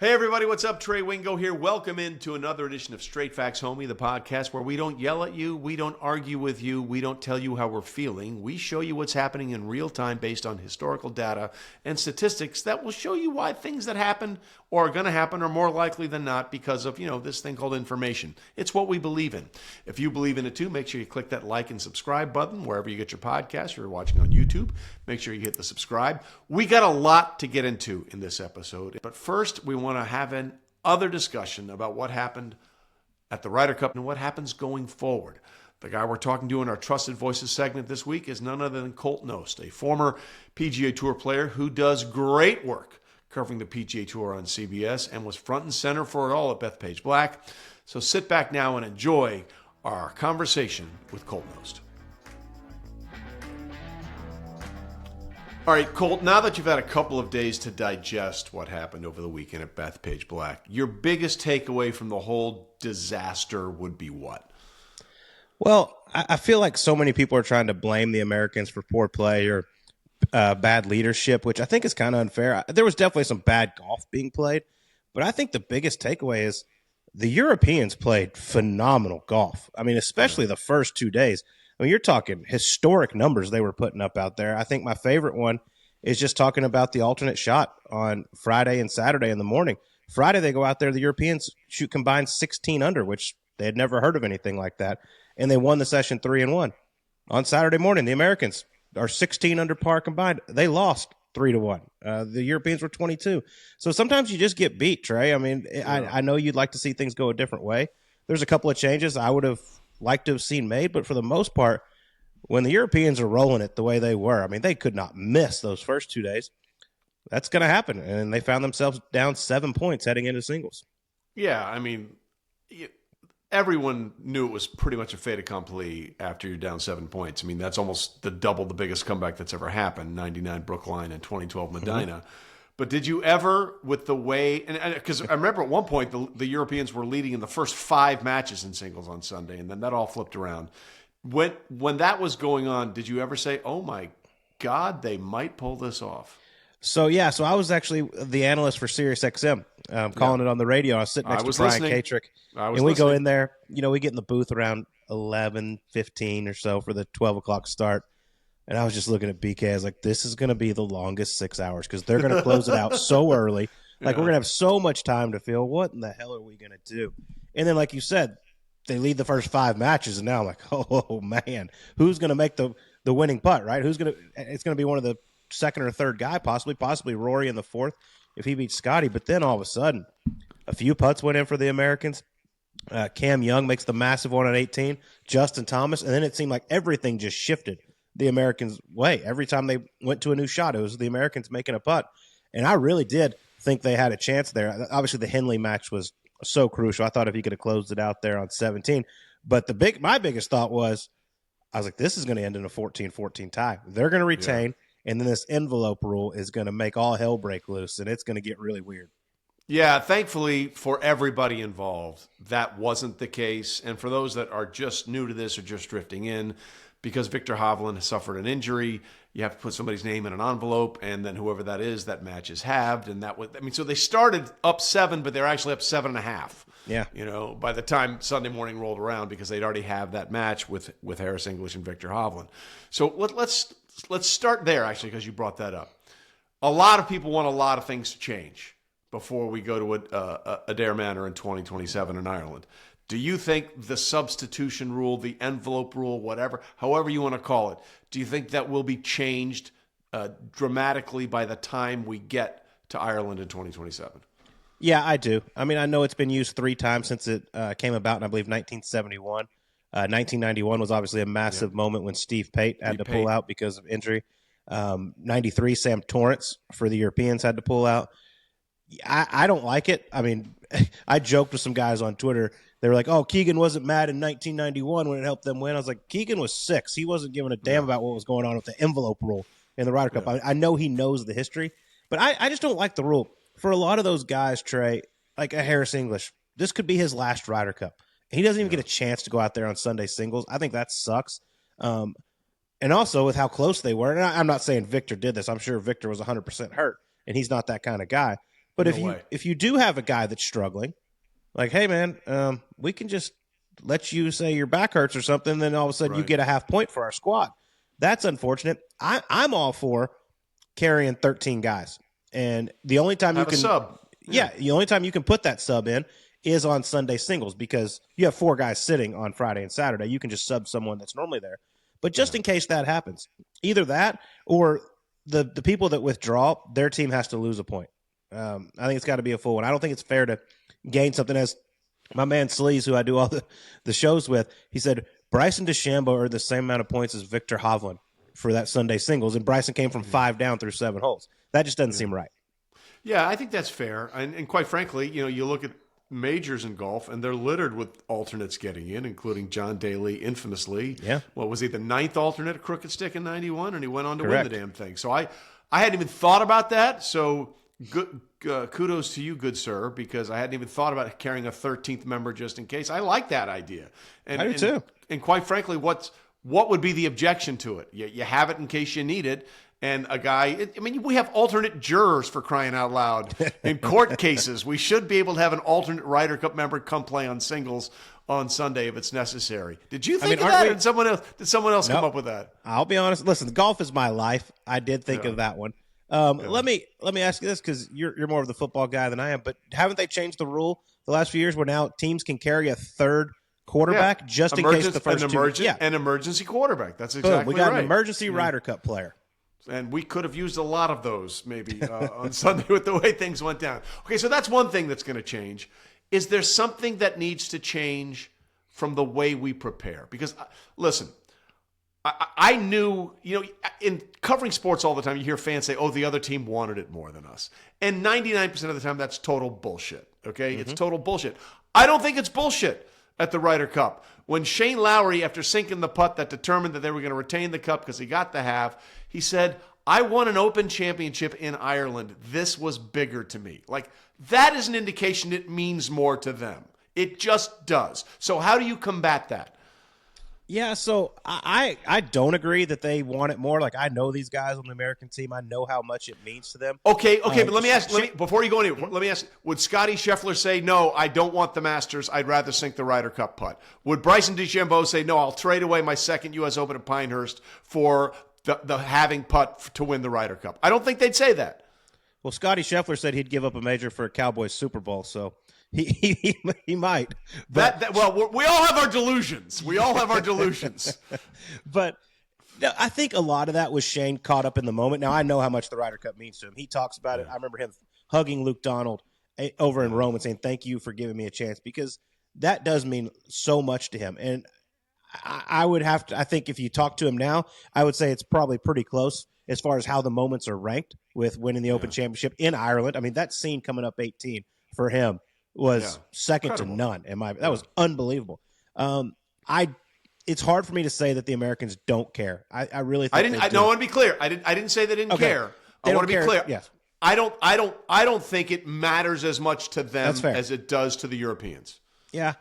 Hey everybody, what's up? Trey Wingo here. Welcome into another edition of Straight Facts Homie, the podcast where we don't yell at you, we don't argue with you, we don't tell you how we're feeling. We show you what's happening in real time based on historical data and statistics that will show you why things that happened or are going to happen are more likely than not because of, this thing called information. It's what we believe in. If you believe in it too, make sure you click that like and subscribe button wherever you get your podcast or you're watching on YouTube. Make sure you hit the subscribe. We got a lot to get into in this episode, but first we want to have an other discussion about what happened at the Ryder Cup and what happens going forward. The guy we're talking to in our Trusted Voices segment this week is none other than Colt Knost, a former PGA Tour player who does great work covering the PGA Tour on CBS and was front and center for it all at Bethpage Black. So sit back now and enjoy our conversation with Colt Knost. All right, Colt, now that you've had a couple of days to digest what happened over the weekend at Bethpage Black, your biggest takeaway from the whole disaster would be what? Well, I feel like so many people are trying to blame the Americans for poor play or bad leadership, which I think is kind of unfair. There was definitely some bad golf being played, but I think the biggest takeaway is the Europeans played phenomenal golf. I mean, especially the first 2 days. I mean, you're talking historic numbers they were putting up out there. I think my favorite one is just talking about the alternate shot on Friday and Saturday in the morning. Friday, they go out there, the Europeans shoot combined 16 under, which they had never heard of anything like that, and they won the session 3-1. On Saturday morning, the Americans are 16 under par combined. They lost 3-1. The Europeans were 22. So sometimes you just get beat, Trey. I mean, I know you'd like to see things go a different way. There's a couple of changes I would have liked to have seen made, but for the most part, when the Europeans are rolling it the way they were, I mean, they could not miss those first 2 days. That's going to happen, and they found themselves down 7 points heading into singles. Yeah, I mean, everyone knew it was pretty much a fait accompli after you're down 7 points. I mean, that's almost the biggest comeback that's ever happened, 99 Brookline and 2012 Medina. Mm-hmm. But did you ever, with the way, and because I remember at one point the Europeans were leading in the first 5 matches in singles on Sunday, and then that all flipped around. When that was going on, did you ever say, oh my God, they might pull this off? So I was actually the analyst for SiriusXM, calling it on the radio. I was sitting next to Brian Katrick, and we go in there, we get in the booth around 11:15 or so for the 12 o'clock start. And I was just looking at BK. I was like, this is going to be the longest 6 hours because they're going to close it out so early. Like, we're going to have so much time to feel, what in the hell are we going to do? And then, like you said, they lead the first 5 matches. And now I'm like, oh man, who's going to make the winning putt, right? It's going to be one of the second or third guy, possibly Rory in the fourth if he beats Scotty. But then all of a sudden, a few putts went in for the Americans. Cam Young makes the massive one on 18, Justin Thomas. And then it seemed like everything just shifted the Americans' way. Every time they went to a new shot, it was the Americans making a putt. And I really did think they had a chance there. Obviously, the Henley match was so crucial. I thought if he could have closed it out there on 17. But my biggest thought was, I was like, this is going to end in a 14-14 tie. They're going to retain, and then this envelope rule is going to make all hell break loose, and it's going to get really weird. Yeah, thankfully for everybody involved, that wasn't the case. And for those that are just new to this or just drifting in, because Victor Hovland has suffered an injury, you have to put somebody's name in an envelope, and then whoever that is, that match is halved. And so they started up 7, but they're actually up 7.5. Yeah. By the time Sunday morning rolled around, because they'd already have that match with Harris English and Victor Hovland. So let's start there, actually, because you brought that up. A lot of people want a lot of things to change before we go to Adair Manor in 2027 in Ireland. Do you think the substitution rule, the envelope rule, however you want to call it, do you think that will be changed dramatically by the time we get to Ireland in 2027? Yeah, I do. I mean, I know it's been used 3 times since it came about in, I believe, 1971. 1991 was obviously a massive moment when Steve Pate had to pull out because of injury. 93, Sam Torrance for the Europeans had to pull out. I don't like it. I mean, I joked with some guys on Twitter. They were like, oh, Keegan wasn't mad in 1991 when it helped them win. I was like, Keegan was 6. He wasn't giving a damn about what was going on with the envelope rule in the Ryder Cup. Yeah. I know he knows the history, but I just don't like the rule. For a lot of those guys, Trey, like a Harris English, this could be his last Ryder Cup. He doesn't even get a chance to go out there on Sunday singles. I think that sucks. And also with how close they were, and I'm not saying Victor did this. I'm sure Victor was 100% hurt, and he's not that kind of guy. But if you do have a guy that's struggling, like, hey, man, we can just let you say your back hurts or something, then all of a sudden you get a half point for our squad. That's unfortunate. I'm all for carrying 13 guys. And the only time you can sub. Yeah, the only time you can put that sub in is on Sunday singles, because you have 4 guys sitting on Friday and Saturday. You can just sub someone that's normally there. But just in case that happens, either that or the people that withdraw, their team has to lose a point. I think it's got to be a full one. I don't think it's fair to gain something. As my man Sleaze, who I do all the shows with, he said Bryson DeChambeau earned the same amount of points as Victor Hovland for that Sunday singles, and Bryson came from 5 down through 7 holes. That just doesn't seem right. Yeah, I think that's fair. And quite frankly, you look at majors in golf, and they're littered with alternates getting in, including John Daly, infamously. Yeah. What was he, the 9th alternate at Crooked Stick in 91? And he went on to win the damn thing. So I hadn't even thought about that. So good, kudos to you, good sir, because I hadn't even thought about carrying a 13th member just in case. I like that idea. And, I do too. And quite frankly, what would be the objection to it? You have it in case you need it. And a guy, we have alternate jurors, for crying out loud. In court cases, we should be able to have an alternate Ryder Cup member come play on singles on Sunday if it's necessary. Did you think of that, or did someone else come up with that? I'll be honest. Listen, golf is my life. I did think of that one. Let me ask you this, because you're more of the football guy than I am, but haven't they changed the rule the last few years where now teams can carry a third quarterback just in case the first an emergency quarterback. That's exactly right. We got an emergency Ryder Cup player. And we could have used a lot of those maybe on Sunday with the way things went down. Okay, so that's one thing that's going to change. Is there something that needs to change from the way we prepare? Because, listen, I knew, in covering sports all the time, you hear fans say, oh, the other team wanted it more than us. And 99% of the time, that's total bullshit, okay? Mm-hmm. It's total bullshit. I don't think it's bullshit at the Ryder Cup. When Shane Lowry, after sinking the putt that determined that they were going to retain the cup because he got the half, he said, I won an Open Championship in Ireland. This was bigger to me. Like, that is an indication it means more to them. It just does. So how do you combat that? Yeah, so I don't agree that they want it more. Like, I know these guys on the American team. I know how much it means to them. Okay, but let me ask, before you go anywhere, let me ask, would Scotty Scheffler say, no, I don't want the Masters, I'd rather sink the Ryder Cup putt? Would Bryson DeChambeau say, no, I'll trade away my second U.S. Open at Pinehurst for the having putt to win the Ryder Cup? I don't think they'd say that. Well, Scotty Scheffler said he'd give up a major for a Cowboys Super Bowl, so he might. But, well, we all have our delusions. But no, I think a lot of that was Shane caught up in the moment. Now, I know how much the Ryder Cup means to him. He talks about it. I remember him hugging Luke Donald over in Rome and saying, thank you for giving me a chance, because that does mean so much to him. And I would have to, I think if you talk to him now, I would say it's probably pretty close as far as how the moments are ranked with winning the Open Championship in Ireland. I mean, that scene coming up 18 for him was second to none. That was unbelievable. It's hard for me to say that the Americans don't care. I really think I want to be clear. I didn't say they didn't care. I want to be clear. Yes. I don't think it matters as much to them as it does to the Europeans. Yeah.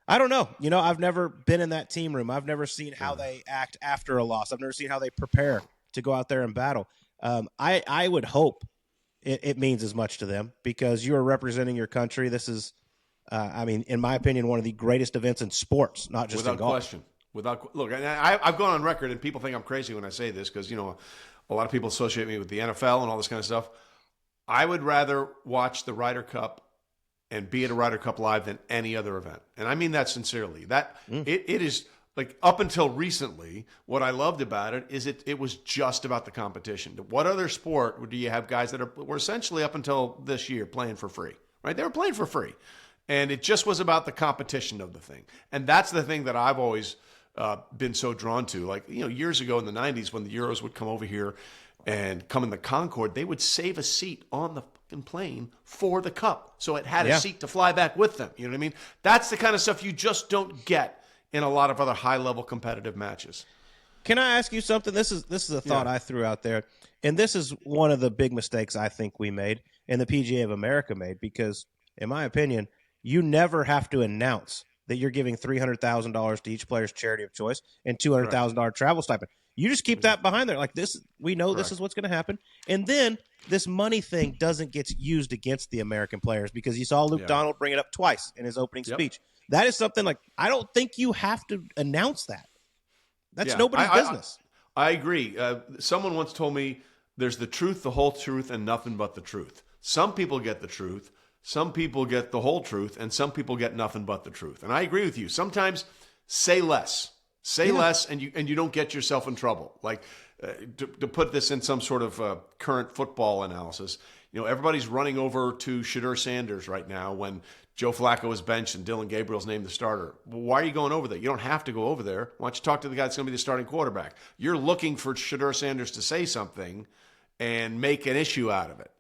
I don't know. I've never been in that team room. I've never seen how they act after a loss. I've never seen how they prepare to go out there and battle. I would hope it means as much to them, because you are representing your country. This is, in my opinion, one of the greatest events in sports, not just in golf. Without question. Look, I've gone on record, and people think I'm crazy when I say this, because, a lot of people associate me with the NFL and all this kind of stuff. I would rather watch the Ryder Cup and be at a Ryder Cup Live than any other event. And I mean that sincerely. It is, like, up until recently, what I loved about it is it was just about the competition. What other sport do you have guys that were essentially, up until this year, playing for free, right? They were playing for free. And it just was about the competition of the thing. And that's the thing that I've always been so drawn to. Like, years ago in the 90s, when the Euros would come over here and come in the Concorde, they would save a seat on the fucking plane for the cup, so it had a seat to fly back with them. You know what I mean? That's the kind of stuff you just don't get in a lot of other high-level competitive matches. Can I ask you something? This is a thought I threw out there, and this is one of the big mistakes I think we made and the PGA of America made, because, in my opinion, you never have to announce that you're giving $300,000 to each player's charity of choice and $200,000 travel stipend. You just keep that behind there. Like this, we know this is what's going to happen. And then this money thing doesn't get used against the American players, because you saw Luke Donald bring it up twice in his opening speech. That is something like, I don't think you have to announce that. That's nobody's business. I agree. Someone once told me there's the truth, the whole truth, and nothing but the truth. Some people get the truth. Some people get the whole truth, and some people get nothing but the truth. And I agree with you. Sometimes say less. Say less, and you don't get yourself in trouble. Like to put this in some sort of current football analysis, everybody's running over to Shedeur Sanders right now when Joe Flacco is benched and Dylan Gabriel's named the starter. Well, why are you going over there? You don't have to go over there. Why don't you talk to the guy that's going to be the starting quarterback? You're looking for Shedeur Sanders to say something and make an issue out of it.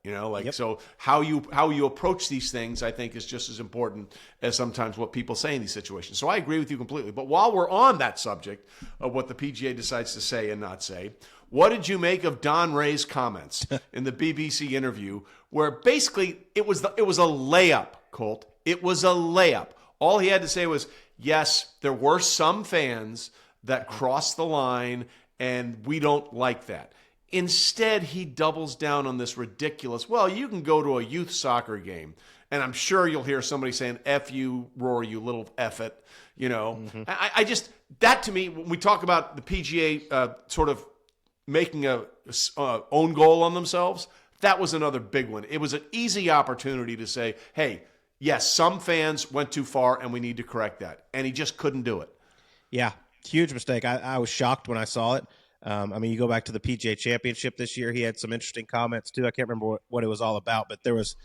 So how you approach these things, I think, is just as important as sometimes what people say in these situations. So I agree with you completely. But while we're on that subject of what the PGA decides to say and not say, what did you make of Don Ray's comments in the BBC interview, where basically it was a layup, Colt? It was a layup. All he had to say was, yes, there were some fans that crossed the line, and we don't like that. Instead, he doubles down on this ridiculous, well, you can go to a youth soccer game, and I'm sure you'll hear somebody saying, F you, Rory, you little F it. I just, that to me, when we talk about the PGA sort of making a own goal on themselves, that was another big one. It was an easy opportunity to say, hey, yes, some fans went too far, and we need to correct that. And he just couldn't do it. Yeah, huge mistake. I was shocked when I saw it. You go back to the PGA Championship this year. He had some interesting comments too. I can't remember what it was all about, but there was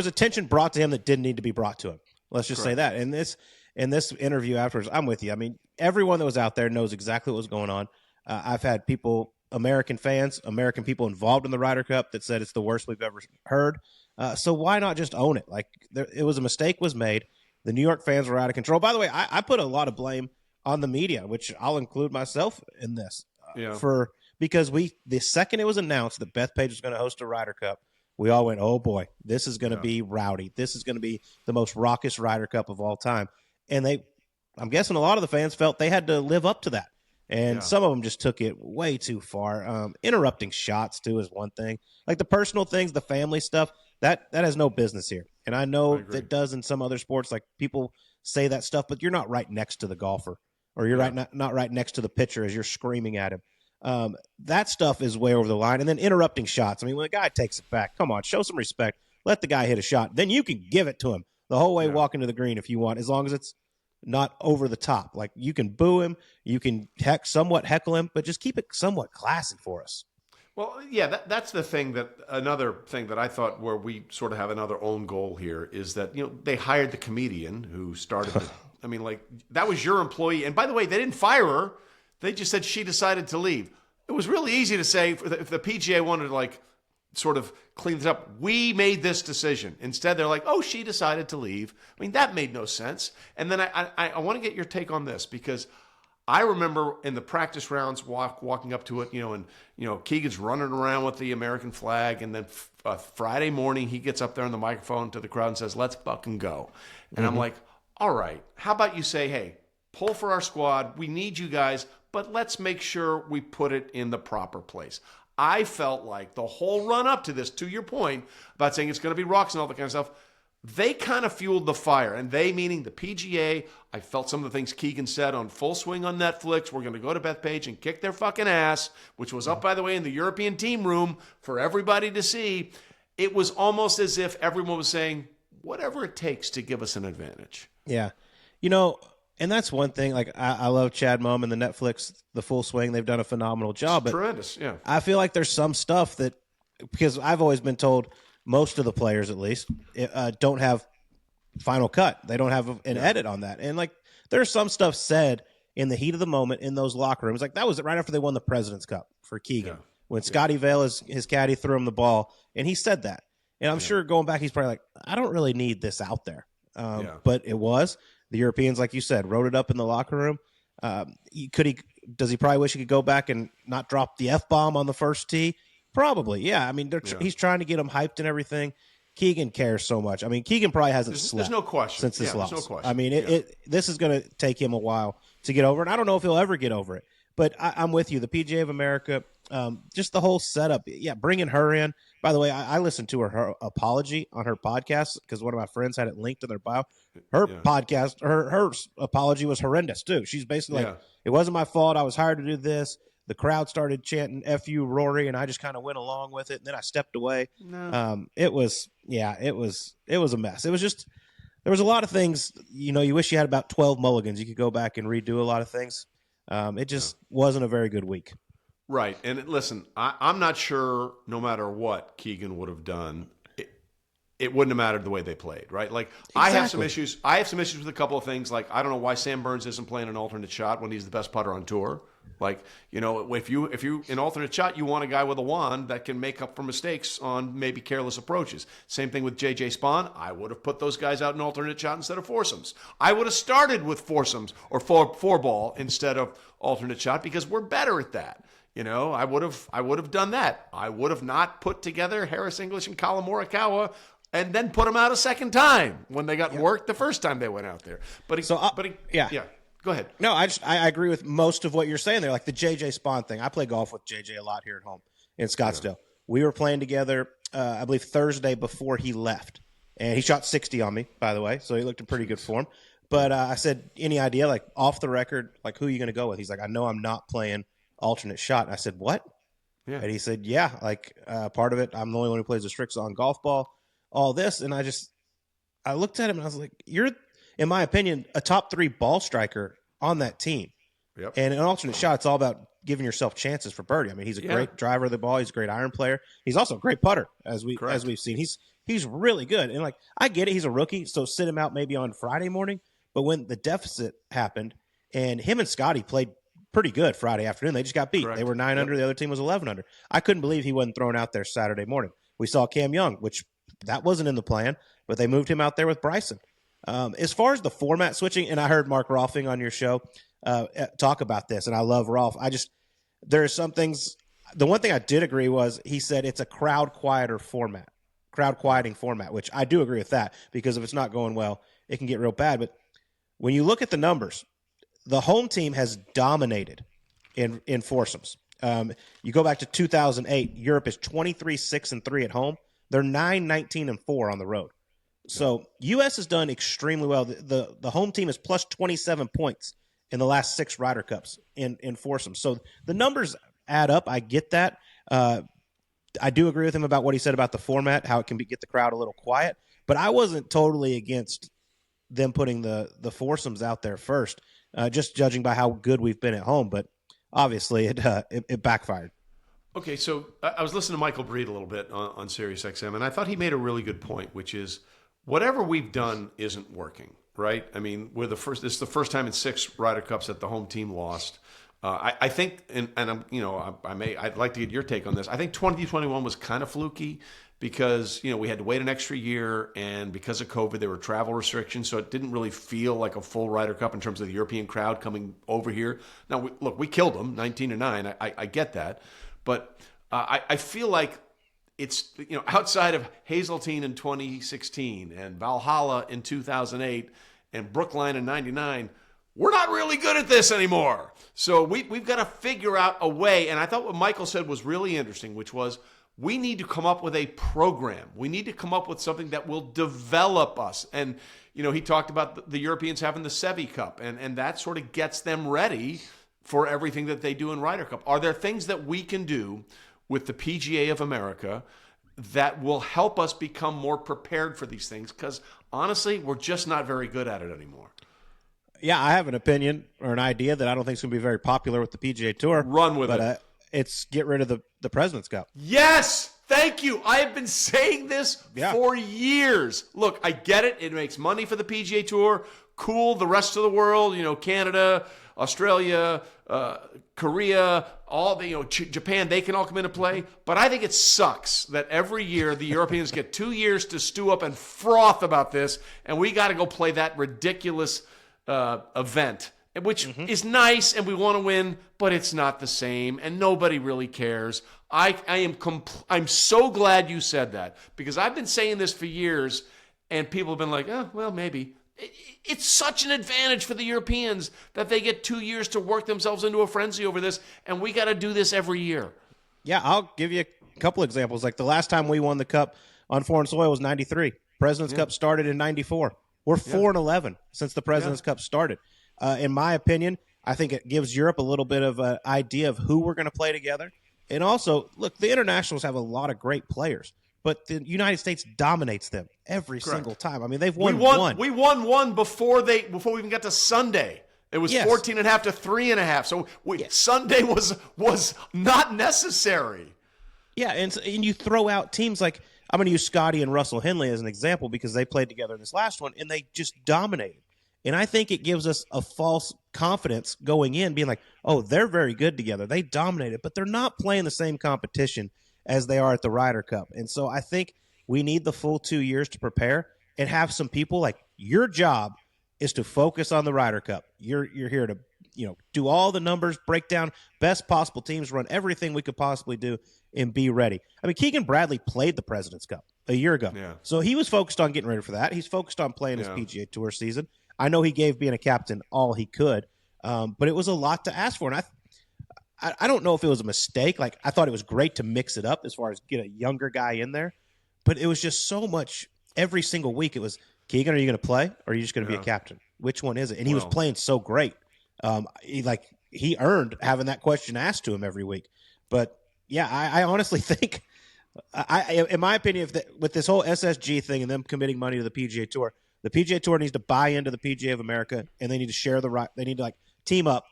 attention brought to him that didn't need to be brought to him. Let's just say that. In this interview afterwards, I'm with you. I mean, everyone that was out there knows exactly what was going on. I've had people, American fans, American people involved in the Ryder Cup, that said it's the worst we've ever heard. So why not just own it? Like, it was a mistake was made. The New York fans were out of control. By the way, I put a lot of blame on the media, which I'll include myself in this. Because the second it was announced that Bethpage was going to host a Ryder Cup, we all went, oh boy, this is going to be rowdy. This is going to be the most raucous Ryder Cup of all time. And I'm guessing a lot of the fans felt they had to live up to that. And some of them just took it way too far. Interrupting shots too is one thing. Like the personal things, the family stuff, that has no business here. And I know that does in some other sports. Like people say that stuff, but you're not right next to the golfer. Or you're not right next to the pitcher as you're screaming at him. That stuff is way over the line. And then interrupting shots. I mean, when a guy takes it back, come on, show some respect. Let the guy hit a shot. Then you can give it to him the whole way walking to the green if you want, as long as it's not over the top. Like, you can boo him, you can somewhat heckle him, but just keep it somewhat classy for us. Well, yeah, that's the thing another thing that I thought where we sort of have another own goal here is that, they hired the comedian who started it. I mean, like, that was your employee. And by the way, they didn't fire her. They just said she decided to leave. It was really easy to say if the PGA wanted to, like, sort of clean this up, we made this decision. Instead, they're like, oh, she decided to leave. I mean, that made no sense. And then I want to get your take on this, because I remember in the practice rounds walking up to it, and Keegan's running around with the American flag, and then Friday morning he gets up there on the microphone to the crowd and says, let's fucking go. And I'm like, all right, how about you say, hey, pull for our squad. We need you guys, but let's make sure we put it in the proper place. I felt like the whole run up to this, to your point about saying it's going to be rocks and all that kind of stuff, they kind of fueled the fire. And they, meaning the PGA, I felt some of the things Keegan said on Full Swing on Netflix. We're going to go to Bethpage and kick their fucking ass, which was up, by the way, in the European team room for everybody to see. It was almost as if everyone was saying, whatever it takes to give us an advantage. Yeah. And that's one thing. Like, I love Chad Mumm and the Netflix, the Full Swing. They've done a phenomenal job. It's tremendous, yeah. I feel like there's some stuff that, because I've always been told most of the players, at least, don't have Final Cut. They don't have an edit on that. And, like, there's some stuff said in the heat of the moment in those locker rooms. Like, that was right after they won the President's Cup for Keegan. Yeah. When Scotty Vail, his caddy, threw him the ball, and he said that. And I'm sure going back, he's probably like, I don't really need this out there. But it was. The Europeans, like you said, wrote it up in the locker room. Does he probably wish he could go back and not drop the F-bomb on the first tee? Probably, yeah. I mean, he's trying to get him hyped and everything. Keegan cares so much. I mean, Keegan probably hasn't slept. There's no question since this loss. There's no question. I mean, this is going to take him a while to get over it. And I don't know if he'll ever get over it. But I'm with you. The PGA of America, just the whole setup. Yeah, bringing her in. By the way, I listened to her apology on her podcast because one of my friends had it linked in their bio. Her podcast, her apology was horrendous too. She's basically like, it wasn't my fault. I was hired to do this. The crowd started chanting "F you, Rory," and I just kind of went along with it. And then I stepped away. No. It was a mess. It was just, there was a lot of things. You know, you wish you had about 12 mulligans. You could go back and redo a lot of things. It just wasn't a very good week. Right. And listen, I'm not sure no matter what Keegan would have done, it wouldn't have mattered the way they played, right? Like, exactly. I have some issues with a couple of things. Like, I don't know why Sam Burns isn't playing an alternate shot when he's the best putter on tour. Like, you know, if you in alternate shot, you want a guy with a wand that can make up for mistakes on maybe careless approaches. Same thing with JJ Spawn. I would have put those guys out in alternate shot instead of foursomes. I would have started with foursomes or four ball instead of alternate shot because we're better at that. You know, I would have done that. I would have not put together Harris English and Colin Morikawa and then put them out a second time when they got worked the first time they went out there. Go ahead. No, I agree with most of what you're saying there. Like the JJ Spawn thing. I play golf with JJ a lot here at home in Scottsdale. Yeah. We were playing together, I believe Thursday before he left, and he shot 60 on me, by the way. So he looked in pretty good form. But I said, any idea, like off the record, like who are you going to go with? He's like, I know I'm not playing alternate shot. And I said, what? Yeah. And he said, yeah, like part of it, I'm the only one who plays a strict on golf ball, all this. And I looked at him and I was like, you're, in my opinion, a top 3 ball striker on that team. Yep. And an alternate shot, it's all about giving yourself chances for birdie. I mean, he's a great driver of the ball. He's a great iron player. He's also a great putter, as we've seen. He's really good. And like, I get it, he's a rookie, so sit him out maybe on Friday morning. But when the deficit happened, and him and Scotty played pretty good Friday afternoon, they just got beat. Correct. They were 9 under, the other team was 11 under. I couldn't believe he wasn't thrown out there Saturday morning. We saw Cam Young, which that wasn't in the plan, but they moved him out there with Bryson. As far as the format switching, and I heard Mark Rolfing on your show talk about this, and I love Rolf. There are some things. The one thing I did agree was he said it's a crowd quieting format, which I do agree with that, because if it's not going well, it can get real bad. But when you look at the numbers, the home team has dominated in foursomes. You go back to 2008, Europe is 23-6-3 at home. They're 9-19-4 on the road. So U.S. has done extremely well. The home team is plus 27 points in the last 6 Ryder Cups in foursomes. So the numbers add up. I get that. I do agree with him about what he said about the format, how it can get the crowd a little quiet. But I wasn't totally against them putting the foursomes out there first, just judging by how good we've been at home. But obviously it backfired. Okay, so I was listening to Michael Breed a little bit on SiriusXM, and I thought he made a really good point, which is whatever we've done isn't working, right? I mean, this is the first time in 6 Ryder Cups that the home team lost. I think, and I'm, I'd like to get your take on this. I think 2021 was kind of fluky because, we had to wait an extra year, and because of COVID, there were travel restrictions, so it didn't really feel like a full Ryder Cup in terms of the European crowd coming over here. Now, we killed them 19-9. I get that. But I feel like it's, outside of Hazeltine in 2016 and Valhalla in 2008 and Brookline in 99, we're not really good at this anymore. So we've got to figure out a way. And I thought what Michael said was really interesting, which was we need to come up with a program. We need to come up with something that will develop us. And, he talked about the Europeans having the Sevi Cup, and that sort of gets them ready for everything that they do in Ryder Cup. Are there things that we can do with the PGA of America that will help us become more prepared for these things? Because honestly, we're just not very good at it anymore. Yeah, I have an opinion or an idea that I don't think is going to be very popular with the PGA Tour. Run with it. It's get rid of the President's Cup. Yes! Thank you. I have been saying this for years. Look, I get it. It makes money for the PGA Tour. Cool. The rest of the world, Canada, Australia, Korea, Japan, they can all come into play. But I think it sucks that every year the Europeans get 2 years to stew up and froth about this, and we got to go play that ridiculous event. which is nice, and we want to win, but it's not the same, and nobody really cares. I'm so glad you said that, because I've been saying this for years, and people have been like, oh, well, maybe. It's such an advantage for the Europeans that they get 2 years to work themselves into a frenzy over this, and we got to do this every year. Yeah, I'll give you a couple examples. Like the last time we won the Cup on foreign soil was 93. President's Cup started in 94. We're 4-11 since the President's Cup started. In my opinion, I think it gives Europe a little bit of an idea of who we're going to play together. And also, look, the internationals have a lot of great players, but the United States dominates them every single time. I mean, they've won one. We won one before we even got to Sunday. It was 14.5 to 3.5. So Sunday was not necessary. Yeah, and you throw out teams like, I'm going to use Scotty and Russell Henley as an example because they played together in this last one, and they just dominated. And I think it gives us a false confidence going in, being like, oh, they're very good together. They dominated, but they're not playing the same competition as they are at the Ryder Cup. And so I think we need the full 2 years to prepare and have some people like, your job is to focus on the Ryder Cup. You're here to do all the numbers, break down best possible teams, run everything we could possibly do, and be ready. I mean, Keegan Bradley played the President's Cup a year ago. Yeah. So he was focused on getting ready for that. He's focused on playing his PGA Tour season. I know he gave being a captain all he could, but it was a lot to ask for. And I don't know if it was a mistake. Like, I thought it was great to mix it up as far as get a younger guy in there. But it was just so much every single week. It was, Keegan, are you going to play or are you just going to be a captain? Which one is it? And he was playing so great. He earned having that question asked to him every week. But, yeah, I honestly think, in my opinion, with this whole SSG thing and them committing money to the PGA Tour needs to buy into the PGA of America, and they need to share they need to team up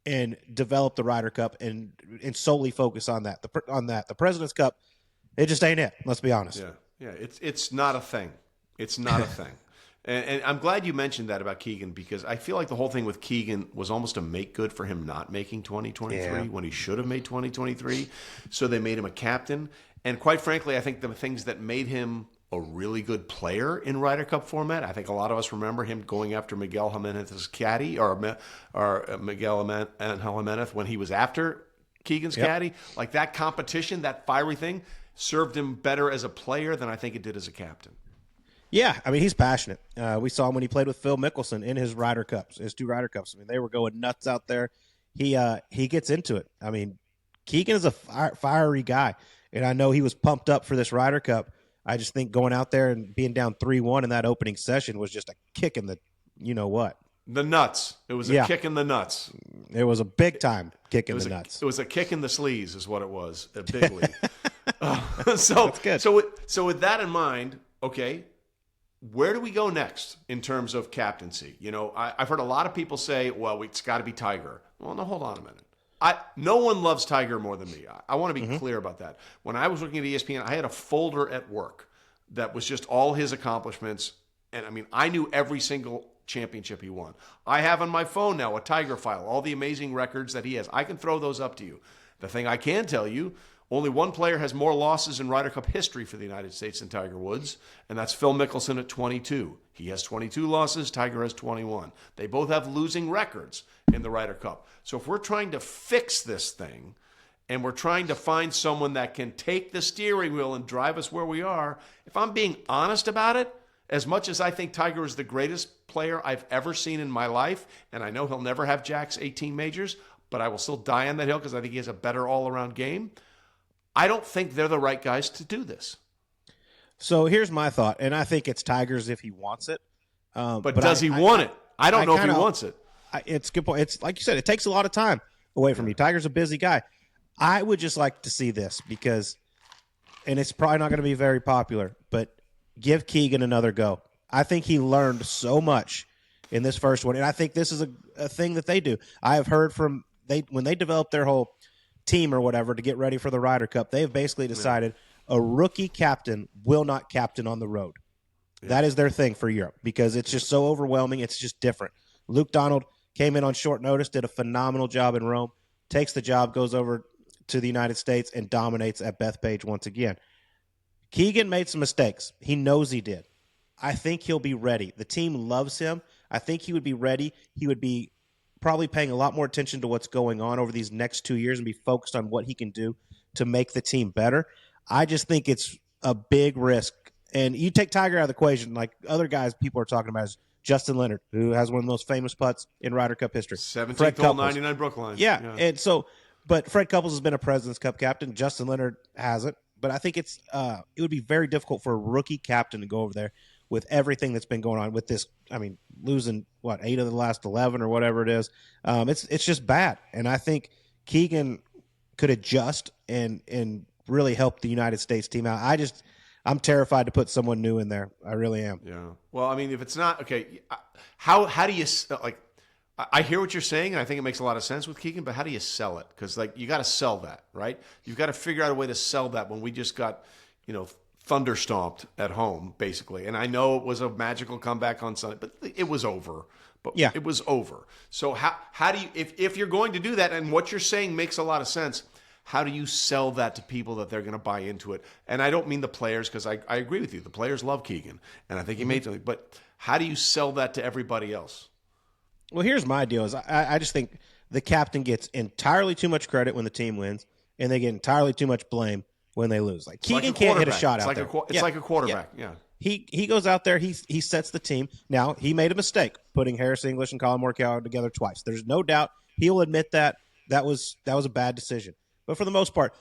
and develop the Ryder Cup and solely focus on that. The President's Cup, it just ain't it. Let's be honest. Yeah. It's not a thing. It's not a thing. And I'm glad you mentioned that about Keegan, because I feel like the whole thing with Keegan was almost a make good for him not making 2023 when he should have made 2023. So they made him a captain. And quite frankly, I think the things that made him a really good player in Ryder Cup format, I think a lot of us remember him going after Miguel Jimenez's caddy, or Miguel Angel Jimenez when he was after Keegan's caddy. Like, that competition, that fiery thing, served him better as a player than I think it did as a captain. Yeah, I mean, he's passionate. We saw him when he played with Phil Mickelson in his Ryder Cups, his 2 Ryder Cups. I mean, they were going nuts out there. He gets into it. I mean, Keegan is a fiery guy, and I know he was pumped up for this Ryder Cup. I just think going out there and being down 3-1 in that opening session was just a kick in the you-know-what. The nuts. It was a kick in the nuts. It was a big-time kick in the nuts. It was a kick in the sleeves is what it was, a big league. So that's good. So with that in mind, okay, where do we go next in terms of captaincy? I've heard a lot of people say, well, it's got to be Tiger. Well, no, hold on a minute. No one loves Tiger more than me. I want to be clear about that. When I was looking at ESPN, I had a folder at work that was just all his accomplishments. And I mean, I knew every single championship he won. I have on my phone now a Tiger file, all the amazing records that he has. I can throw those up to you. The thing I can tell you, only one player has more losses in Ryder Cup history for the United States than Tiger Woods, and that's Phil Mickelson at 22. He has 22 losses. Tiger has 21. They both have losing records in the Ryder Cup. So if we're trying to fix this thing and we're trying to find someone that can take the steering wheel and drive us where we are, if I'm being honest about it, as much as I think Tiger is the greatest player I've ever seen in my life, and I know he'll never have Jack's 18 majors, but I will still die on that hill because I think he has a better all-around game, I don't think they're the right guys to do this. So here's my thought, and I think it's Tiger's if he wants it. But does he want it? I don't know if he wants it. It's a good point. It's like you said, it takes a lot of time away from you. Tiger's a busy guy. I would just like to see this because, and it's probably not going to be very popular, but give Keegan another go. I think he learned so much in this first one, and I think this is a thing that they do. I have heard from when they develop their whole team or whatever to get ready for the Ryder Cup, they have basically decided a rookie captain will not captain on the road. Yeah. That is their thing for Europe because it's just so overwhelming. It's just different. Luke Donald came in on short notice, did a phenomenal job in Rome, takes the job, goes over to the United States, and dominates at Bethpage once again. Keegan made some mistakes. He knows he did. I think he'll be ready. The team loves him. I think he would be ready. He would be probably paying a lot more attention to what's going on over these next 2 years and be focused on what he can do to make the team better. I just think it's a big risk. And you take Tiger out of the equation, like other guys people are talking about is Justin Leonard, who has one of the most famous putts in Ryder Cup history. 17th hole, 99 Brookline. Yeah. And so, but Fred Couples has been a President's Cup captain. Justin Leonard hasn't. But I think it would be very difficult for a rookie captain to go over there with everything that's been going on with this. I mean, losing, 8 of the last 11 or whatever it is. It's just bad. And I think Keegan could adjust and really help the United States team out. I'm terrified to put someone new in there. I really am. Yeah. Well, I mean, if it's not okay, how do you like? I hear what you're saying, and I think it makes a lot of sense with Keegan. But how do you sell it? Because you got to sell that, right? You've got to figure out a way to sell that when we just got, thunderstomped at home, basically. And I know it was a magical comeback on Sunday, but it was over. But yeah, it was over. So how do you if you're going to do that, and what you're saying makes a lot of sense? How do you sell that to people that they're going to buy into it? And I don't mean the players, because I agree with you. The players love Keegan, and I think he made something. But how do you sell that to everybody else? Well, here's my deal. Is I just think the captain gets entirely too much credit when the team wins, and they get entirely too much blame when they lose. Like Keegan can't hit a shot out there. It's like a quarterback, yeah. He goes out there, he sets the team. Now, he made a mistake putting Harris English and Colin Morikawa together twice. There's no doubt. He'll admit that. That was a bad decision. But for the most part,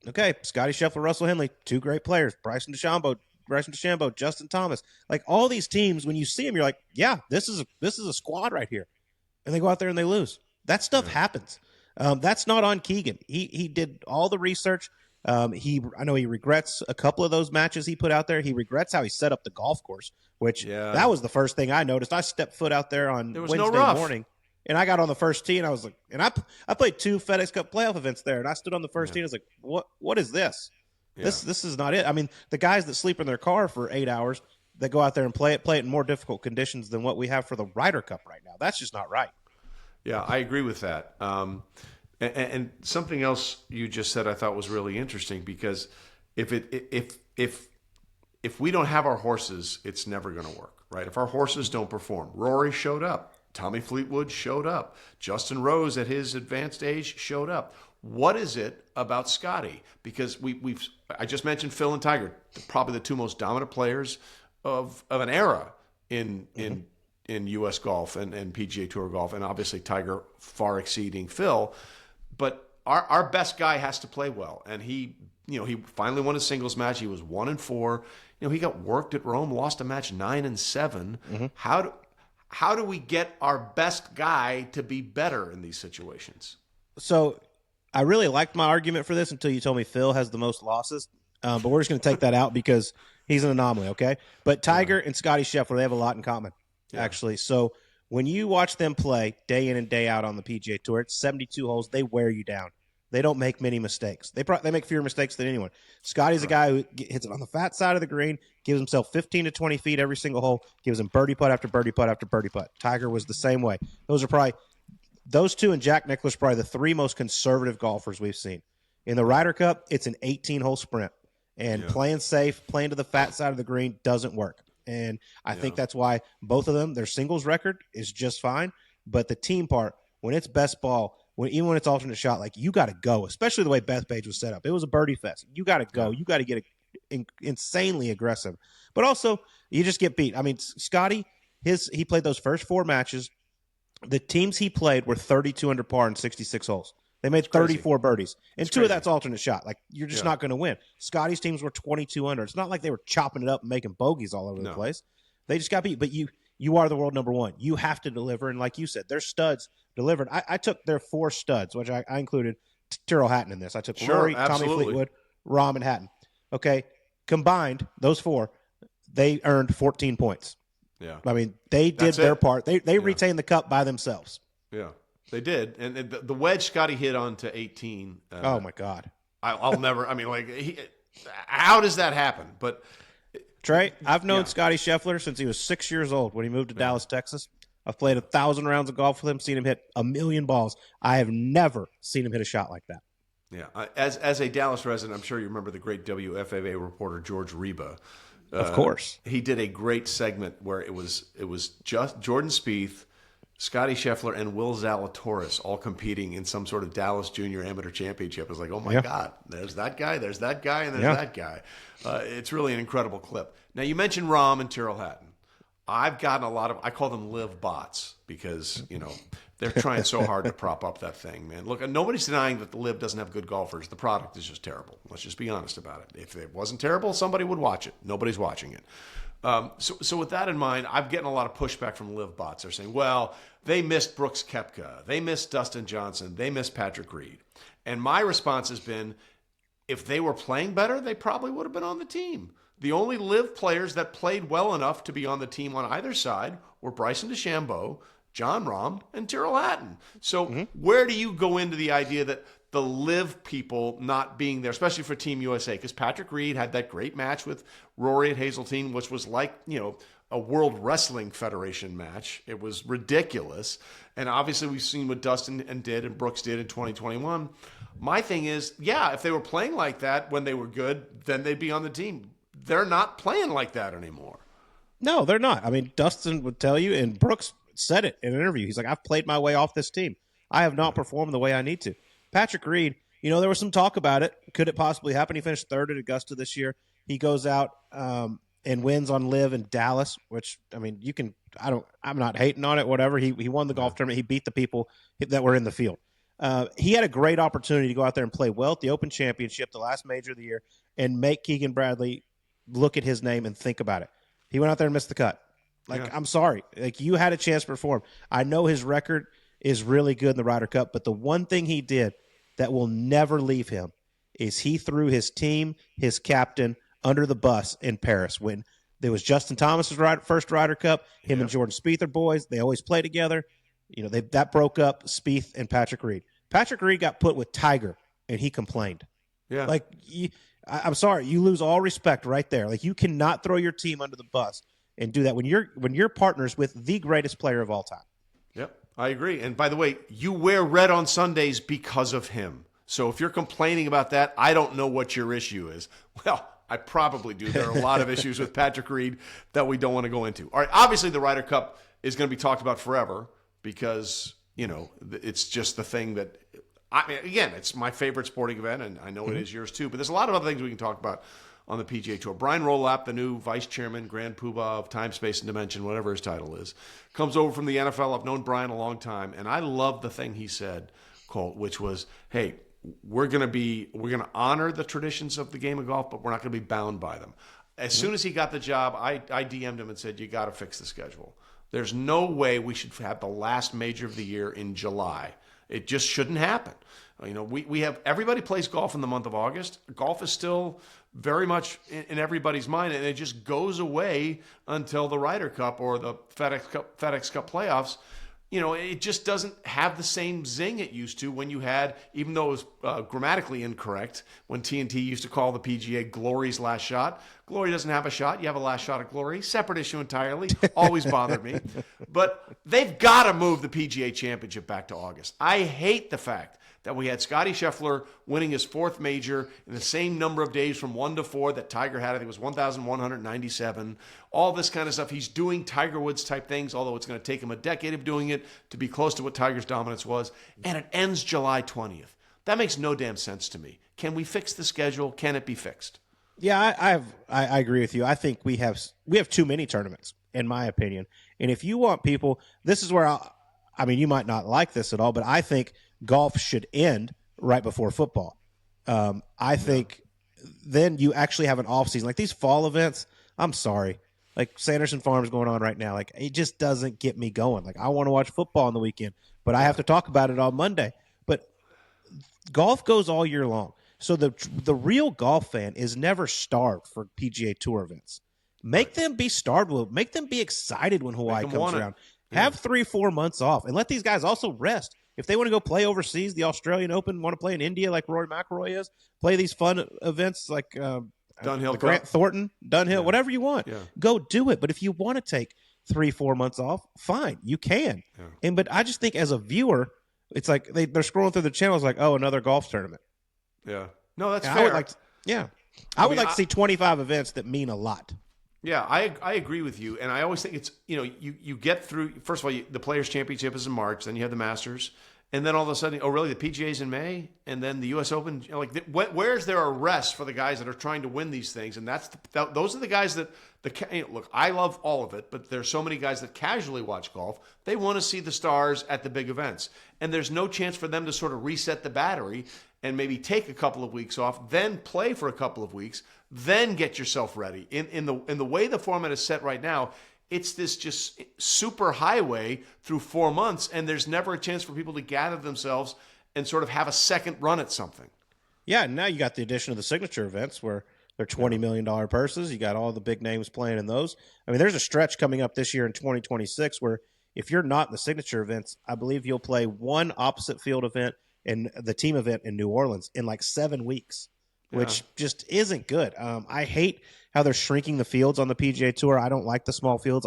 Scotty Scheffler, Russell Henley, two great players. Bryson DeChambeau, Justin Thomas. Like all these teams, when you see them, you're like, yeah, this is a squad right here. And they go out there and they lose. That stuff happens. That's not on Keegan. He did all the research. I know he regrets a couple of those matches he put out there. He regrets how he set up the golf course, which that was the first thing I noticed. I stepped foot out there on Wednesday morning. And I got on the first tee, and I was like, and I played 2 FedEx Cup playoff events there, and I stood on the first tee, and I was like, what is this? Yeah. This is not it. I mean, the guys that sleep in their car for 8 hours that go out there and play it in more difficult conditions than what we have for the Ryder Cup right now. That's just not right. Yeah, I agree with that. And something else you just said I thought was really interesting, because if we don't have our horses, it's never going to work, right? If our horses don't perform, Rory showed up. Tommy Fleetwood showed up. Justin Rose at his advanced age showed up. What is it about Scotty? Because I just mentioned Phil and Tiger, probably the 2 most dominant players of an era in U.S. golf and PGA Tour golf, and obviously Tiger far exceeding Phil. But our best guy has to play well, and he finally won a singles match. He was 1-4. He got worked at Rome, lost a match 9-7. Mm-hmm. How do we get our best guy to be better in these situations? So I really liked my argument for this until you told me Phil has the most losses. But we're just going to take that out because he's an anomaly, okay? But Tiger and Scotty Scheffler, they have a lot in common, actually. So when you watch them play day in and day out on the PGA Tour, it's 72 holes. They wear you down. They don't make many mistakes. They make fewer mistakes than anyone. Scotty's a guy who hits it on the fat side of the green, gives himself 15 to 20 feet every single hole, gives him birdie putt after birdie putt after birdie putt. Tiger was the same way. Those 2 and Jack Nicklaus are probably the 3 most conservative golfers we've seen. In the Ryder Cup, it's an 18-hole sprint. And playing safe, playing to the fat side of the green doesn't work. And I think that's why both of them, their singles record is just fine. But the team part, when it's best ball, even when it's alternate shot, you got to go, especially the way Bethpage was set up. It was a birdie fest. You got to go. You got to get insanely aggressive. But also, you just get beat. I mean, Scotty, he played those first 4 matches. The teams he played were 32 under par in 66 holes. They made 34 birdies. And 2 of that's alternate shot. You're just not going to win. Scotty's teams were 22 under. It's not like they were chopping it up and making bogeys all over the place. They just got beat. But you are the world number 1. You have to deliver. And like you said, their studs delivered. I took their 4 studs, which I included Tyrrell Hatton in this. I took Rory, Tommy Fleetwood, Rahm, and Hatton. Okay. Combined, those 4, they earned 14 points. Yeah. I mean, they did their part. They retained the cup by themselves. Yeah, they did. And the wedge Scotty hit on to 18. Oh, my God. I'll never – I mean, how does that happen? But Trey, I've known Scotty Scheffler since he was 6 years old when he moved to Dallas, Texas. I've played 1,000 rounds of golf with him, seen him hit 1,000,000 balls. I have never seen him hit a shot like that. Yeah. As a Dallas resident, I'm sure you remember the great WFAA reporter George Reba. Of course. He did a great segment where it was just Jordan Spieth Scotty Scheffler and Will Zalatoris all competing in some sort of Dallas Junior Amateur Championship. It's like, oh my God, there's that guy, and there's that guy. It's really an incredible clip. Now, you mentioned Rahm and Tyrrell Hatton. I've gotten a lot of, I call them LIV bots because, they're trying so hard to prop up that thing, man. Look, nobody's denying that the LIV doesn't have good golfers. The product is just terrible. Let's just be honest about it. If it wasn't terrible, somebody would watch it. Nobody's watching it. So with that in mind, I'm getting a lot of pushback from LIV bots. They're saying, well, they missed Brooks Koepka. They missed Dustin Johnson. They missed Patrick Reed. And my response has been, if they were playing better, they probably would have been on the team. The only LIV players that played well enough to be on the team on either side were Bryson DeChambeau, Jon Rahm, and Tyrrell Hatton. So where do you go into the idea that the LIV people not being there, especially for Team USA? Because Patrick Reed had that great match with Rory at Hazeltine, which was like, a World Wrestling Federation match. It was ridiculous. And obviously we've seen what Dustin and Brooks did in 2021. My thing is, if they were playing like that when they were good, then they'd be on the team. They're not playing like that anymore. No, they're not. I mean, Dustin would tell you, and Brooks said it in an interview. He's like, I've played my way off this team. I have not performed the way I need to. Patrick Reed, there was some talk about it. Could it possibly happen? He finished third at Augusta this year. He goes out and wins on LIV in Dallas, which, I mean, I'm not hating on it, whatever. He won the golf tournament. He beat the people that were in the field. He had a great opportunity to go out there and play well at the Open Championship, the last major of the year, and make Keegan Bradley look at his name and think about it. He went out there and missed the cut. I'm sorry. You had a chance to perform. I know his record is really good in the Ryder Cup, but the one thing he did that will never leave him is he threw his team, his captain, under the bus in Paris when there was Justin Thomas's first Ryder Cup. Him and Jordan Spieth are boys. They always play together. That broke up Spieth and Patrick Reed. Patrick Reed got put with Tiger, and he complained. Yeah. I'm sorry. You lose all respect right there. You cannot throw your team under the bus and do that when you're partners with the greatest player of all time. Yep, I agree. And by the way, you wear red on Sundays because of him. So if you're complaining about that, I don't know what your issue is. Well, I probably do. There are a lot of issues with Patrick Reed that we don't want to go into. All right, obviously the Ryder Cup is going to be talked about forever because, it's just the thing that again, it's my favorite sporting event, and I know it is yours too. But there's a lot of other things we can talk about on the PGA Tour. Brian Rolapp, the new vice chairman, grand poobah of time, space, and dimension, whatever his title is, comes over from the NFL. I've known Brian a long time, and I love the thing he said, Colt, which was, hey, we're going to honor the traditions of the game of golf, but we're not going to be bound by them. As soon as he got the job, I DM'd him and said, you got to fix the schedule. There's no way we should have the last major of the year in July. It just shouldn't happen. We have everybody plays golf in the month of August. Golf is still very much in everybody's mind, and it just goes away until the Ryder Cup or the FedEx Cup playoffs. It just doesn't have the same zing it used to when you had, even though it was grammatically incorrect, when TNT used to call the PGA Glory's last shot. Glory doesn't have a shot. You have a last shot at Glory. Separate issue entirely. Always bothered me. But they've got to move the PGA Championship back to August. I hate the fact that we had Scotty Scheffler winning his fourth major in the same number of days from 1 to 4 that Tiger had. I think it was 1,197. All this kind of stuff. He's doing Tiger Woods type things, although it's going to take him a decade of doing it to be close to what Tiger's dominance was. And it ends July 20th. That makes no damn sense to me. Can we fix the schedule? Can it be fixed? Yeah, I agree with you. I think we have too many tournaments, in my opinion. And if you want people, this is where you might not like this at all, but I think golf should end right before football. I think then you actually have an off season. Like these fall events, I'm sorry. Like Sanderson Farms going on right now. Like it just doesn't get me going. Like I want to watch football on the weekend, but I have to talk about it on Monday. But golf goes all year long. So the real golf fan is never starved for PGA Tour events. Make them be starved. Make them be excited when Hawaii comes around. Yeah. Have 3-4 months off and let these guys also rest. If they want to go play overseas, the Australian Open, want to play in India like Rory McIlroy is, play these fun events like Dunhill, Grant Thornton, Dunhill, whatever you want, go do it. But if you want to take 3-4 months off, fine, you can. Yeah. But I just think as a viewer, it's like they're scrolling through the channels like, oh, another golf tournament. Yeah. No, that's fair. I would like to see 25 events that mean a lot. Yeah, I agree with you, and I always think it's you get through. First of all, the Players Championship is in March, then you have the Masters, and then all of a sudden, oh really, the PGA's in May, and then the U.S. Open. Where's there a rest for the guys that are trying to win these things? And those are the guys that look. I love all of it, but there's so many guys that casually watch golf. They want to see the stars at the big events, and there's no chance for them to sort of reset the battery and maybe take a couple of weeks off, then play for a couple of weeks, then get yourself ready. In the way the format is set right now, it's this just super highway through 4 months, and there's never a chance for people to gather themselves and sort of have a second run at something. Yeah, and now you got the addition of the signature events where they're $20 million purses. You got all the big names playing in those. I mean, there's a stretch coming up this year in 2026 where if you're not in the signature events, I believe you'll play one opposite field event and the team event in New Orleans in like 7 weeks, which just isn't good. I hate how they're shrinking the fields on the PGA Tour. I don't like the small fields.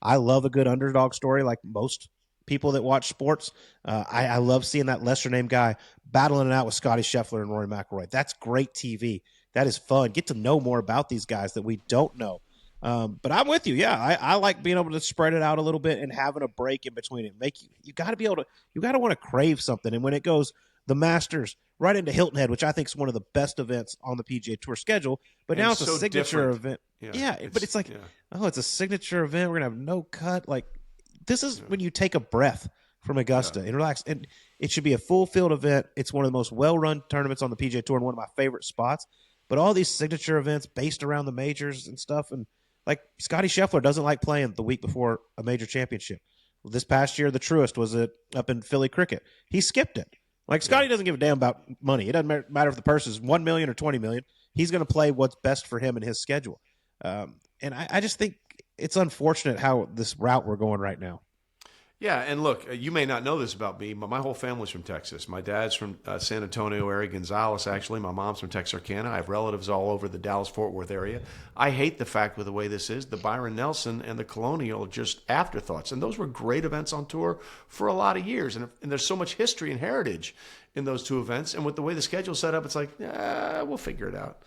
I love a good underdog story like most people that watch sports. I love seeing that lesser-named guy battling it out with Scotty Scheffler and Rory McIlroy. That's great TV. That is fun. Get to know more about these guys that we don't know. But I'm with you. Yeah, I like being able to spread it out a little bit and having a break in between it. You got to be able to. You got to want to crave something. And when it goes the Masters right into Hilton Head, which I think is one of the best events on the PGA Tour schedule, but now it's a signature event. Yeah, but it's like, it's a signature event. We're gonna have no cut. Like this is when you take a breath from Augusta and relax. And it should be a full field event. It's one of the most well-run tournaments on the PGA Tour and one of my favorite spots. But all these signature events based around the majors and stuff, and like Scotty Scheffler doesn't like playing the week before a major championship. This past year, the Truist was up in Philly Cricket. He skipped it. Like Scotty doesn't give a damn about money. It doesn't matter if the purse is $1 million or $20 million. He's going to play what's best for him and his schedule. And I just think it's unfortunate how this route we're going right now. Yeah, and look, you may not know this about me, but my whole family's from Texas. My dad's from San Antonio area, Gonzales, actually. My mom's from Texarkana. I have relatives all over the Dallas-Fort Worth area. I hate the fact with the way this is, the Byron Nelson and the Colonial are just afterthoughts. And those were great events on tour for a lot of years. And there's so much history and heritage in those two events. And with the way the schedule's set up, it's like, we'll figure it out.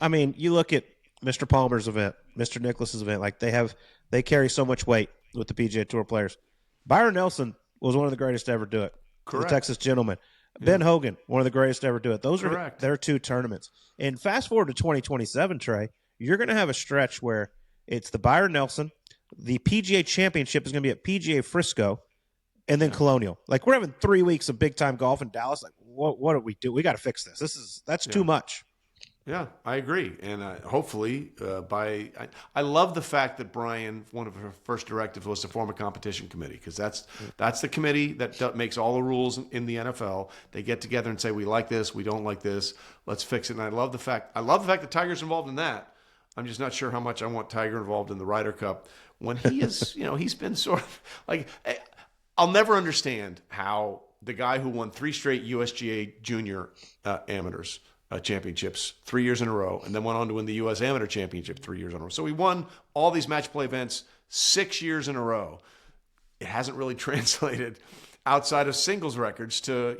I mean, you look at Mr. Palmer's event, Mr. Nicklaus's event. Like they carry so much weight with the PGA Tour players. Byron Nelson was one of the greatest to ever do it. Correct. The Texas Gentleman. Yeah. Ben Hogan, one of the greatest to ever do it. Those are their two tournaments. And fast forward to 2027, Trey, you're going to have a stretch where it's the Byron Nelson, the PGA Championship is going to be at PGA Frisco, and then Colonial. Like we're having 3 weeks of big-time golf in Dallas. Like what do we do? We got to fix this. That's too much. Yeah, I agree. And hopefully I love the fact that Brian, one of her first directives was to form a competition committee because that's the committee that makes all the rules in the NFL. They get together and say, we like this, we don't like this, let's fix it. And I love the fact that Tiger's involved in that. I'm just not sure how much I want Tiger involved in the Ryder Cup when he is, he's been sort of like, I'll never understand how the guy who won 3 straight USGA junior amateurs championships 3 years in a row, and then went on to win the U.S. Amateur Championship 3 years in a row. So he won all these match play events 6 years in a row. It hasn't really translated outside of singles records to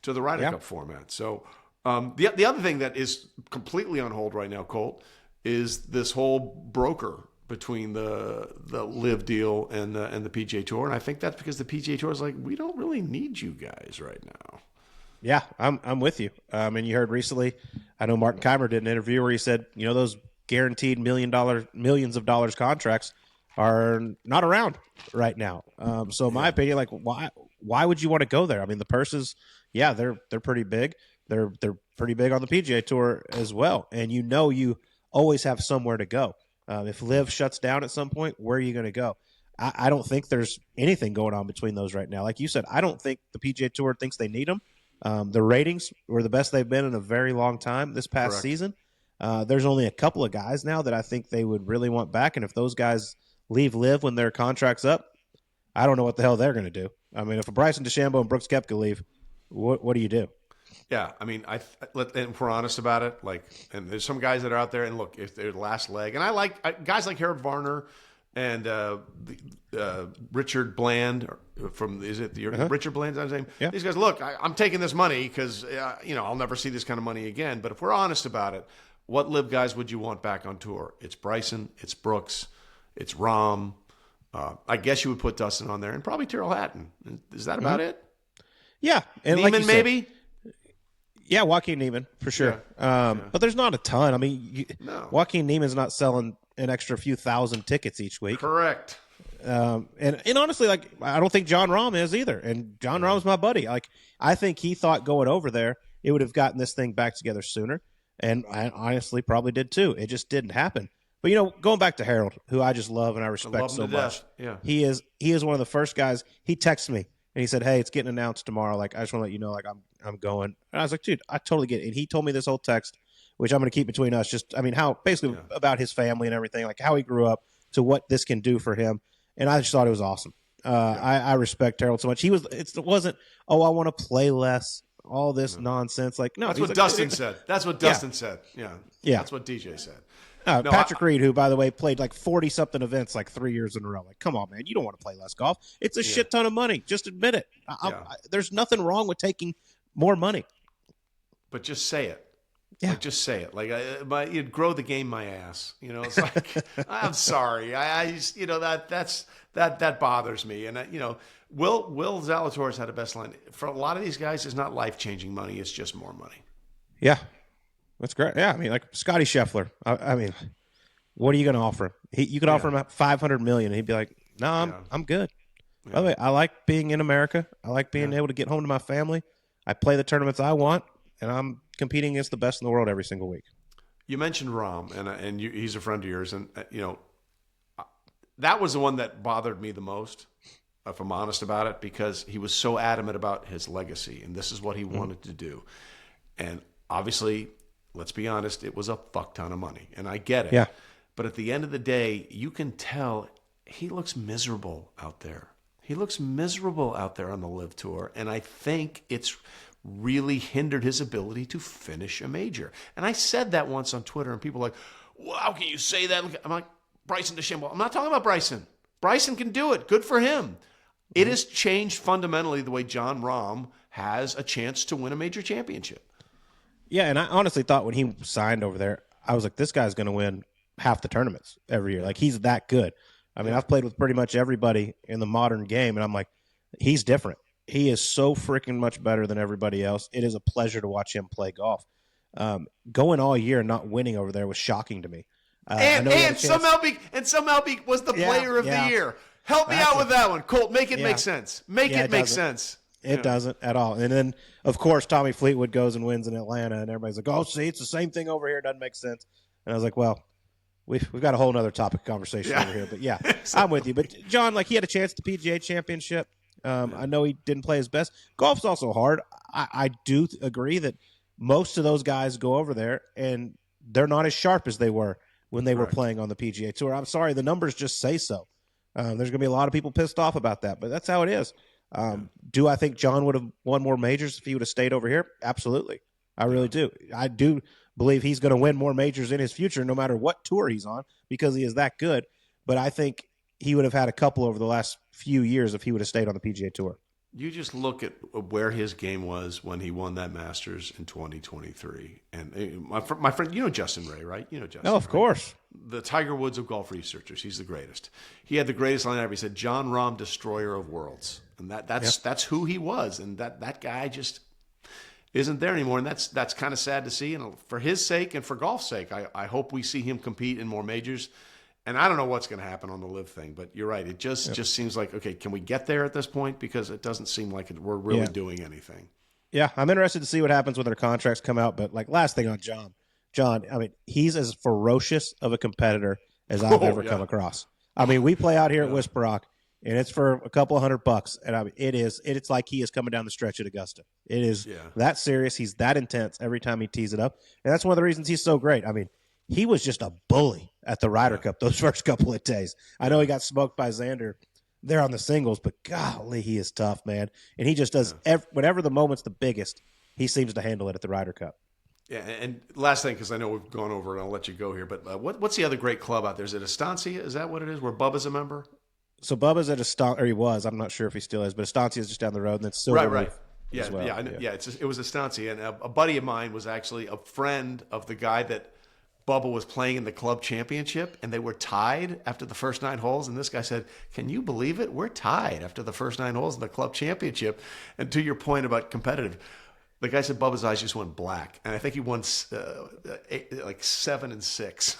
the Ryder Cup format. So the other thing that is completely on hold right now, Colt, is this whole broker between the LIV deal and the PGA Tour, and I think that's because the PGA Tour is like, we don't really need you guys right now. Yeah, I'm with you. And you heard recently, I know Martin Keimer did an interview where he said, those guaranteed millions of dollars contracts are not around right now. So in my opinion, like why would you want to go there? I mean, the purses, they're pretty big. They're pretty big on the PGA Tour as well. And you always have somewhere to go. If LIV shuts down at some point, where are you going to go? I don't think there's anything going on between those right now. Like you said, I don't think the PGA Tour thinks they need them. The ratings were the best they've been in a very long time this past season. There's only a couple of guys now that I think they would really want back. And if those guys leave LIV when their contract's up, I don't know what the hell they're going to do. I mean, if a Bryson DeChambeau and Brooks Koepka leave, what do you do? Yeah, I mean, and if we're honest about it, and there's some guys that are out there, and look, if they're the last leg, and I like guys like Harold Varner and Richard Bland Richard Bland's name? Yeah. These guys, look, I'm taking this money because I'll never see this kind of money again. But if we're honest about it, what LIV guys would you want back on tour? It's Bryson, it's Brooks, it's Rahm. I guess you would put Dustin on there, and probably Tyrrell Hatton. Is that about it? Yeah. And Neiman, like you said, maybe? Yeah, Joaquin Neiman, for sure. But there's not a ton. I mean, Joaquin Neiman's not selling an extra few thousand tickets each week. Correct. And honestly, like, I don't think Jon Rahm is either. And Jon Rahm's my buddy. Like, I think he thought going over there, it would have gotten this thing back together sooner. And I honestly probably did too. It just didn't happen. But, going back to Harold, who I just love and I respect so much. Yeah. He is one of the first guys. He texted me and he said, "Hey, it's getting announced tomorrow. Like, I just want to let you know, like, I'm going." And I was like, "Dude, I totally get it." And he told me this whole text, which I'm going to keep between us. Just, I mean, how basically about his family and everything, like how he grew up to what this can do for him. And I just thought it was awesome. I respect Harold so much. It wasn't, I want to play less, all this nonsense. Like, no, that's what Dustin said. That's what Dustin said. Yeah. That's what DJ said. Patrick Reed, who, by the way, played like 40-something events like 3 years in a row. Like, come on, man. You don't want to play less golf. It's a shit ton of money. Just admit it. There's nothing wrong with taking more money. But just say it. Yeah. Like, just say it. Like, you'd grow the game my ass. It's like, I'm sorry. I just, that bothers me. And, Will Zalatoris had a best line. For a lot of these guys, it's not life-changing money. It's just more money. Yeah. That's great. Yeah, I mean, like Scotty Scheffler. I mean, what are you going to offer him? You could offer him $500 million, and he'd be like, "No, I'm good." Yeah. By the way, I like being in America. I like being able to get home to my family. I play the tournaments I want, and I'm competing against the best in the world every single week. You mentioned Rahm, and he's a friend of yours, and that was the one that bothered me the most, if I'm honest about it, because he was so adamant about his legacy, and this is what he wanted to do, and obviously. Let's be honest, it was a fuck ton of money, and I get it. Yeah. But at the end of the day, you can tell he looks miserable out there. He looks miserable out there on the LIV Tour, and I think it's really hindered his ability to finish a major. And I said that once on Twitter, and people were like, well, how can you say that? I'm like, Bryson DeChambeau. I'm not talking about Bryson. Bryson can do it. Good for him. It has changed fundamentally the way Jon Rahm has a chance to win a major championship. Yeah, and I honestly thought when he signed over there, I was like, this guy's going to win half the tournaments every year. Like, he's that good. I mean, I've played with pretty much everybody in the modern game, and I'm like, he's different. He is so freaking much better than everybody else. It is a pleasure to watch him play golf. Going all year and not winning over there was shocking to me. And somehow was the player of the year. Help me out with that one, Colt. Make it make sense. Make it make sense. It doesn't at all. And then, of course, Tommy Fleetwood goes and wins in Atlanta, and everybody's like, oh, see, it's the same thing over here. It doesn't make sense. And I was like, well, we've got a whole other topic of conversation over here. But, exactly. I'm with you. But, John, like, he had a chance at the PGA Championship. I know he didn't play his best. Golf's also hard. I do agree that most of those guys go over there, and they're not as sharp as they were when they were playing on the PGA Tour. I'm sorry. The numbers just say so. There's going to be a lot of people pissed off about that, but that's how it is. Do I think John would have won more majors if he would have stayed over here? Absolutely. I really do. I do believe he's going to win more majors in his future no matter what tour he's on because he is that good. But I think he would have had a couple over the last few years if he would have stayed on the PGA Tour. You just look at where his game was when he won that Masters in 2023. And my friend, Justin Ray, right? Justin. Oh, of course. The Tiger Woods of golf researchers. He's the greatest. He had the greatest line ever. He said, Jon Rahm, destroyer of worlds. And that's who he was. And that guy just isn't there anymore. And that's kind of sad to see. And for his sake and for golf's sake, I hope we see him compete in more majors. And I don't know what's going to happen on the LIV thing, but you're right. It just seems like, okay, can we get there at this point? Because it doesn't seem like we're really doing anything. Yeah, I'm interested to see what happens when their contracts come out. But, like, last thing on John, I mean, he's as ferocious of a competitor as I've ever come across. I mean, we play out here at Whisperock, and it's for a couple $100. And, I mean, it's like he is coming down the stretch at Augusta. It is that serious. He's that intense every time he tees it up. And that's one of the reasons he's so great. I mean, he was just a bully at the Ryder Cup those first couple of days. I know he got smoked by Xander there on the singles, but golly, he is tough, man. And he just does whenever the moment's the biggest, he seems to handle it at the Ryder Cup. Yeah, and last thing, because I know we've gone over it, I'll let you go here, but what's the other great club out there? Is it Estancia? Is that what it is, where Bubba's a member? So Bubba's at Estancia, or he was. I'm not sure if he still is, but Estancia is just down the road, and then Silver Reef. Yeah, well. It was Estancia, and a buddy of mine was actually a friend of the guy that Bubba was playing in the club championship, and they were tied after the first 9 holes. And this guy said, "Can you believe it? We're tied after the first 9 holes in the club championship." And to your point about competitive, the guy said Bubba's eyes just went black, and I think he won 7 and 6.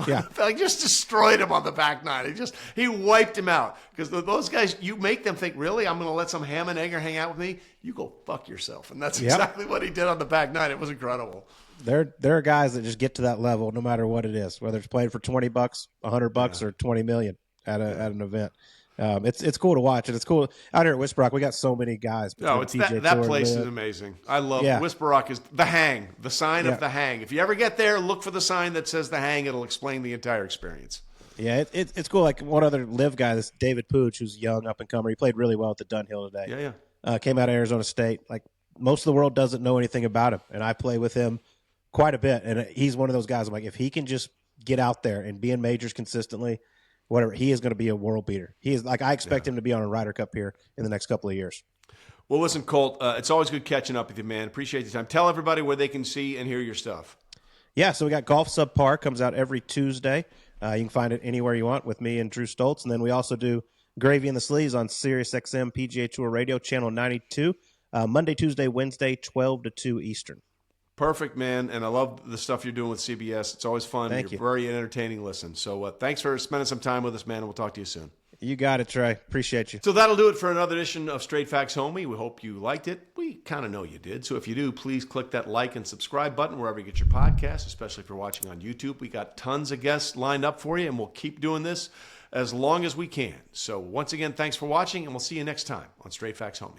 Yeah, like just destroyed him on the back 9. He wiped him out, because those guys, you make them think, really, I'm going to let some ham and egger hang out with me? You go fuck yourself, and that's exactly what he did on the back 9. It was incredible. There are guys that just get to that level no matter what it is, whether it's playing for $20, $100, or $20 million at an event. It's cool to watch, and it's cool out here at Whisper Rock. We got so many guys. No, it's that place is amazing. I love Whisper Rock. Is the hang, the sign of the hang. If you ever get there, look for the sign that says the hang. It'll explain the entire experience. Yeah, it's cool. Like one other live guy, this David Pooch, who's young up and comer. He played really well at the Dunhill today. Came out of Arizona State. Like most of the world doesn't know anything about him, and I play with him quite a bit. And he's one of those guys. I'm like, if he can just get out there and be in majors consistently, whatever, he is going to be a world beater. He is like, I expect him to be on a Ryder Cup here in the next couple of years. Well, listen, Colt, it's always good catching up with you, man. Appreciate the time. Tell everybody where they can see and hear your stuff. Yeah, so we got Golf Subpar, comes out every Tuesday. You can find it anywhere you want with me and Drew Stoltz. And then we also do Gravy in the Sleeves on Sirius XM PGA Tour Radio, Channel 92, Monday, Tuesday, Wednesday, 12 to 2 Eastern. Perfect, man, and I love the stuff you're doing with CBS. It's always fun. Thank you. Very entertaining listen. So thanks for spending some time with us, man, and we'll talk to you soon. You got it, Trey. Appreciate you. So that'll do it for another edition of Straight Facts Homie. We hope you liked it. We kind of know you did. So if you do, please click that like and subscribe button wherever you get your podcasts, especially if you're watching on YouTube. We got tons of guests lined up for you, and we'll keep doing this as long as we can. So once again, thanks for watching, and we'll see you next time on Straight Facts Homie.